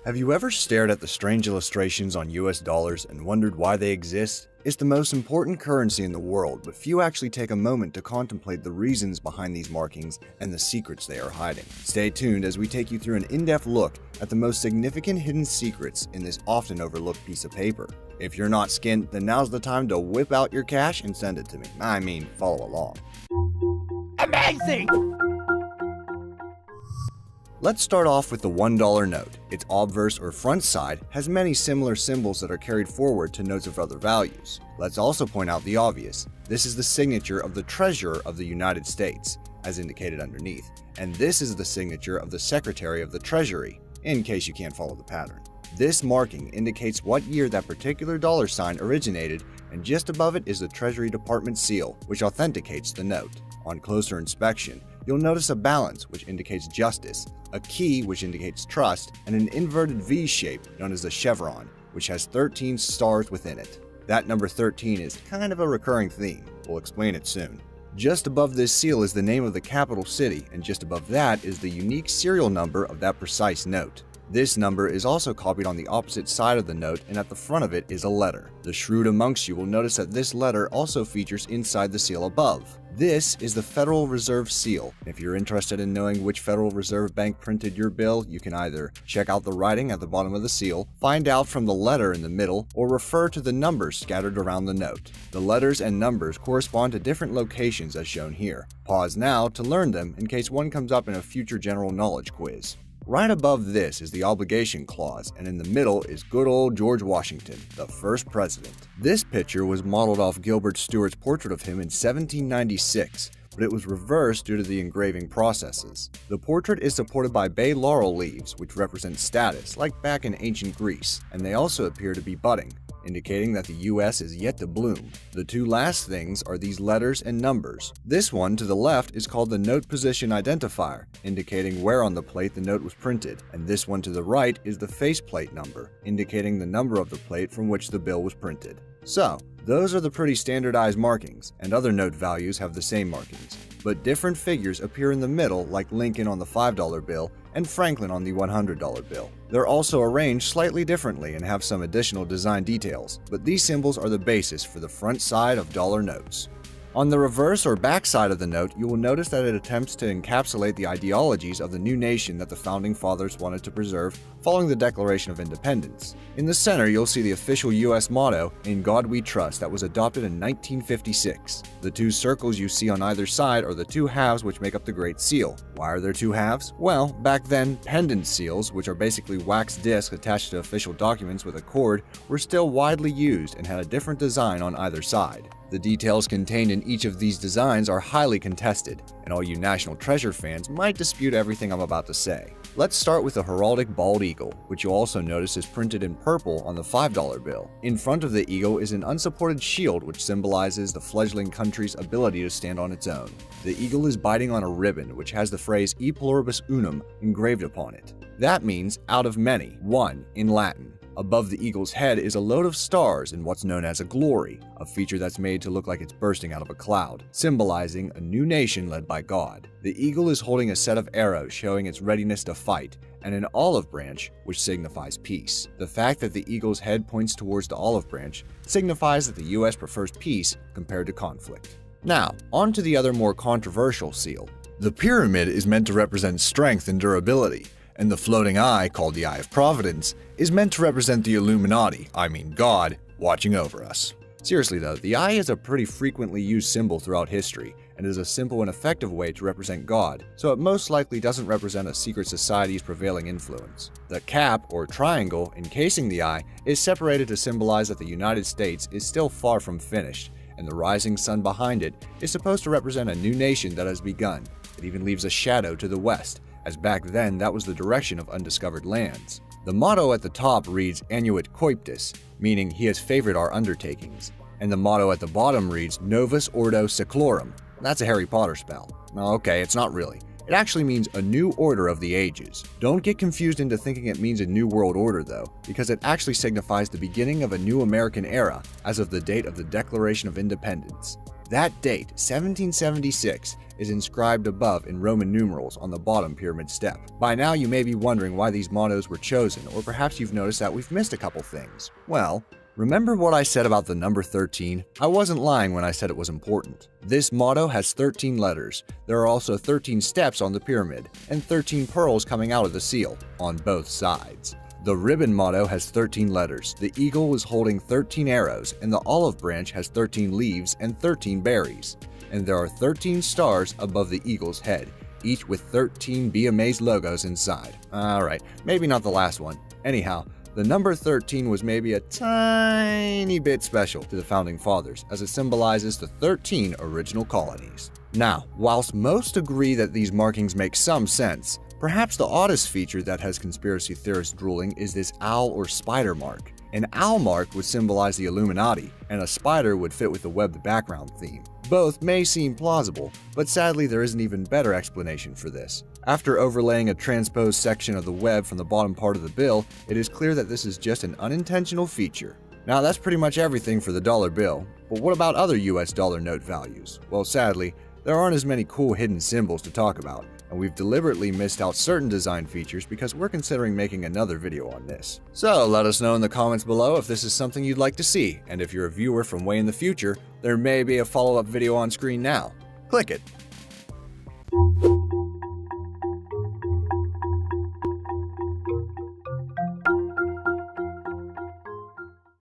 Have you ever stared at the strange illustrations on US dollars and wondered why they exist? It's the most important currency in the world, but few actually take a moment to contemplate the reasons behind these markings and the secrets they are hiding. Stay tuned as we take you through an in-depth look at the most significant hidden secrets in this often overlooked piece of paper. If you're not skint, then now's the time to whip out your cash and send it to me. I mean, follow along. Amazing! Let's start off with the $1 note. Its obverse or front side has many similar symbols that are carried forward to notes of other values. Let's also point out the obvious. This is the signature of the Treasurer of the United States, as indicated underneath, and this is the signature of the Secretary of the Treasury, in case you can't follow the pattern. This marking indicates what year that particular dollar sign originated, and just above it is the Treasury Department seal, which authenticates the note. On closer inspection, you'll notice a balance, which indicates justice, a key, which indicates trust, and an inverted V shape known as the chevron, which has 13 stars within it. That number 13 is kind of a recurring theme. We'll explain it soon. Just above this seal is the name of the capital city, and just above that is the unique serial number of that precise note. This number is also copied on the opposite side of the note, and at the front of it is a letter. The shrewd amongst you will notice that this letter also features inside the seal above. This is the Federal Reserve seal. If you're interested in knowing which Federal Reserve Bank printed your bill, you can either check out the writing at the bottom of the seal, find out from the letter in the middle, or refer to the numbers scattered around the note. The letters and numbers correspond to different locations as shown here. Pause now to learn them in case one comes up in a future general knowledge quiz. Right above this is the obligation clause, and in the middle is good old George Washington, the first president. This picture was modeled off Gilbert Stuart's portrait of him in 1796, but it was reversed due to the engraving processes. The portrait is supported by bay laurel leaves, which represent status, like back in ancient Greece, and they also appear to be budding, indicating that the US is yet to bloom. The two last things are these letters and numbers. This one to the left is called the note position identifier, indicating where on the plate the note was printed, and this one to the right is the faceplate number, indicating the number of the plate from which the bill was printed. So, those are the pretty standardized markings, and other note values have the same markings, but different figures appear in the middle, like Lincoln on the $5 bill and Franklin on the $100 bill. They're also arranged slightly differently and have some additional design details, but these symbols are the basis for the front side of dollar notes. On the reverse or back side of the note, you will notice that it attempts to encapsulate the ideologies of the new nation that the Founding Fathers wanted to preserve following the Declaration of Independence. In the center, you'll see the official US motto, "In God We Trust," that was adopted in 1956. The two circles you see on either side are the two halves which make up the Great Seal. Why are there two halves? Well, back then, pendant seals, which are basically wax discs attached to official documents with a cord, were still widely used and had a different design on either side. The details contained in each of these designs are highly contested, and all you National Treasure fans might dispute everything I'm about to say. Let's start with the heraldic bald eagle, which you'll also notice is printed in purple on the $5 bill. In front of the eagle is an unsupported shield which symbolizes the fledgling country's ability to stand on its own. The eagle is biting on a ribbon which has the phrase "E pluribus unum" engraved upon it. That means out of many, one in Latin. Above the eagle's head is a load of stars in what's known as a glory, a feature that's made to look like it's bursting out of a cloud, symbolizing a new nation led by God. The eagle is holding a set of arrows showing its readiness to fight, and an olive branch, which signifies peace. The fact that the eagle's head points towards the olive branch signifies that the US prefers peace compared to conflict. Now, on to the other more controversial seal. The pyramid is meant to represent strength and durability, and the floating eye, called the Eye of Providence, is meant to represent the Illuminati, I mean God, watching over us. Seriously though, the eye is a pretty frequently used symbol throughout history, and is a simple and effective way to represent God, so it most likely doesn't represent a secret society's prevailing influence. The cap, or triangle, encasing the eye is separated to symbolize that the United States is still far from finished, and the rising sun behind it is supposed to represent a new nation that has begun. It even leaves a shadow to the west, as back then that was the direction of undiscovered lands. The motto at the top reads Annuit Coeptis, meaning he has favored our undertakings, and the motto at the bottom reads Novus Ordo Seclorum. That's a Harry Potter spell. Okay, it's not really. It actually means a new order of the ages. Don't get confused into thinking it means a new world order though, because it actually signifies the beginning of a new American era as of the date of the Declaration of Independence. That date, 1776, is inscribed above in Roman numerals on the bottom pyramid step. By now you may be wondering why these mottos were chosen, or perhaps you've noticed that we've missed a couple things. Well, remember what I said about the number 13? I wasn't lying when I said it was important. This motto has 13 letters. There are also 13 steps on the pyramid, and 13 pearls coming out of the seal, on both sides. The ribbon motto has 13 letters, the eagle is holding 13 arrows, and the olive branch has 13 leaves and 13 berries. And there are 13 stars above the eagle's head, each with 13 Be Amazed logos inside. Alright, maybe not the last one. Anyhow, the number 13 was maybe a tiny bit special to the Founding Fathers, as it symbolizes the 13 original colonies. Now, whilst most agree that these markings make some sense, perhaps the oddest feature that has conspiracy theorists drooling is this owl or spider mark. An owl mark would symbolize the Illuminati, and a spider would fit with the webbed background theme. Both may seem plausible, but sadly there is an even better explanation for this. After overlaying a transposed section of the web from the bottom part of the bill, it is clear that this is just an unintentional feature. Now that's pretty much everything for the dollar bill, but what about other US dollar note values? Well, sadly, there aren't as many cool hidden symbols to talk about, and we've deliberately missed out certain design features because we're considering making another video on this. So let us know in the comments below if this is something you'd like to see, and if you're a viewer from way in the future, there may be a follow-up video on screen now. Click it.